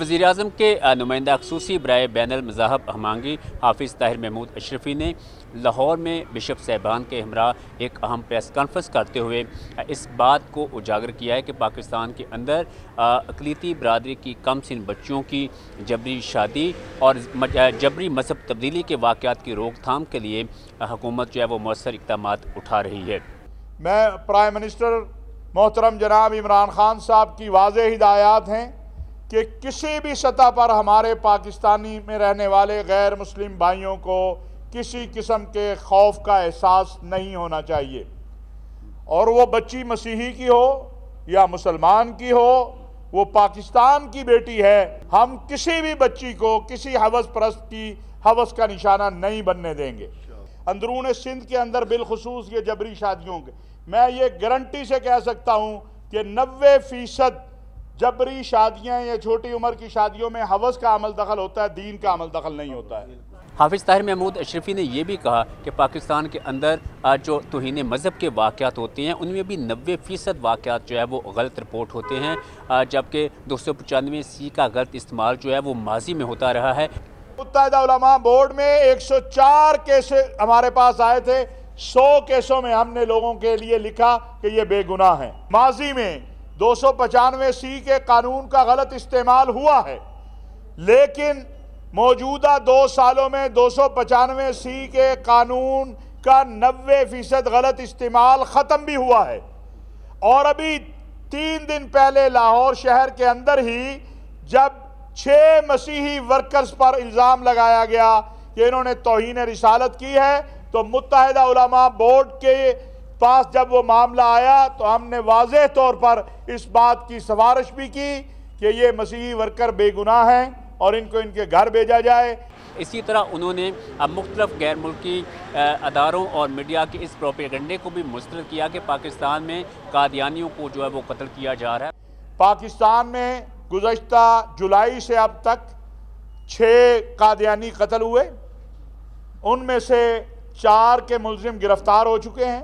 वज़ीर-ए-आज़म के नुमाइंदा ख़ुसूसी बराए बैनुल मज़ाहब हमांगी हाफिज़ ताहिर महमूद अशरफी ने लाहौर में बिशप साहिबान के हमरा एक अहम प्रेस कॉन्फ्रेंस करते हुए इस बात को उजागर किया है कि पाकिस्तान के अंदर अक़लीती बरादरी की कम सिन बच्चियों की जबरी शादी और जबरी मज़हब तब्दीली के वाक़यात की रोकथाम के लिए हुकूमत जो है वो मौसर इक़दामात उठा रही है। मैं प्राइम मिनिस्टर मोहतरम जनाब इमरान खान साहब की वाज़ेह हिदायत हैं कि किसी भी सतह पर हमारे पाकिस्तानी में रहने वाले गैर मुस्लिम भाइयों को किसी किस्म के खौफ का एहसास नहीं होना चाहिए, और वो बच्ची मसीही की हो या मुसलमान की हो, वो पाकिस्तान की बेटी है। हम किसी भी बच्ची को किसी हवस परस्त की हवस का निशाना नहीं बनने देंगे। अंदरून सिंध के अंदर बिलखुसूस ये जबरी शादियों के मैं ये गारंटी से कह सकता हूँ कि 90% जबरी शादियाँ या छोटी उम्र की शादियों में हवस का अमल दखल होता है, दीन का अमल दखल नहीं होता है। हाफिज़ ताहिर महमूद अशरफी ने यह भी कहा कि पाकिस्तान के अंदर जो तौहीन मज़हब के वाक़यात होते हैं उनमें भी 90% वाक़यात जो है वो गलत रिपोर्ट होते हैं, जबकि 295C का गलत इस्तेमाल जो है वो माजी में होता रहा है। मुत्तहिदा उलमा बोर्ड में 104 केस हमारे पास आए थे, 100 केसों में हमने लोगों के लिए लिखा कि ये बेगुनाह हैं। माजी में 295C के कानून का गलत इस्तेमाल हुआ है, लेकिन मौजूदा 2 सालों में 295C के कानून का 90% गलत इस्तेमाल ख़त्म भी हुआ है। और अभी 3 दिन पहले लाहौर शहर के अंदर ही जब 6 मसीही वर्कर्स पर इल्ज़ाम लगाया गया कि इन्होंने तौहीन रिसालत की है, तो मुत्तहिदा उलमा बोर्ड के पास जब वो मामला आया तो हमने वाज़ेह तौर पर इस बात की सिफारिश भी की कि ये मसीही वर्कर बेगुनाह हैं और इनको इनके घर भेजा जाए। इसी तरह उन्होंने मुख्तलिफ गैर मुल्की अदारों और मीडिया के इस प्रोपेगंडे को भी मुस्तरद किया कि पाकिस्तान में कादियानियों को जो है वो कत्ल किया जा रहा है। पाकिस्तान में गुज़श्ता जुलाई से अब तक 6 कादियानी कत्ल हुए, उनमें से 4 के मुलजिम गिरफ्तार हो चुके हैं,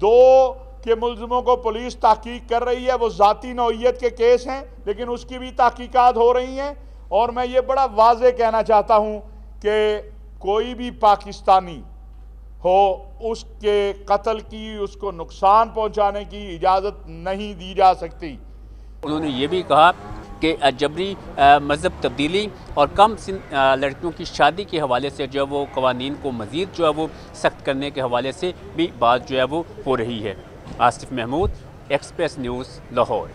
2 के मुलजिमों को पुलिस तहकीक कर रही है। वो ज़ाती नौइयत के केस हैं, लेकिन उसकी भी तहकीकात हो रही हैं। और मैं ये बड़ा वाज़ेह कहना चाहता हूँ कि कोई भी पाकिस्तानी हो, उसके कत्ल की, उसको नुकसान पहुँचाने की इजाज़त नहीं दी जा सकती। उन्होंने ये भी कहा कि जबरी मज़हब तब्दीली और कम सिन लड़कियों की शादी के हवाले से जो है वो क़वानीन को मज़ीद जो है वो सख्त करने के हवाले से भी बात जो है वो हो रही है। आसिफ महमूद, एक्सप्रेस न्यूज़, लाहौर।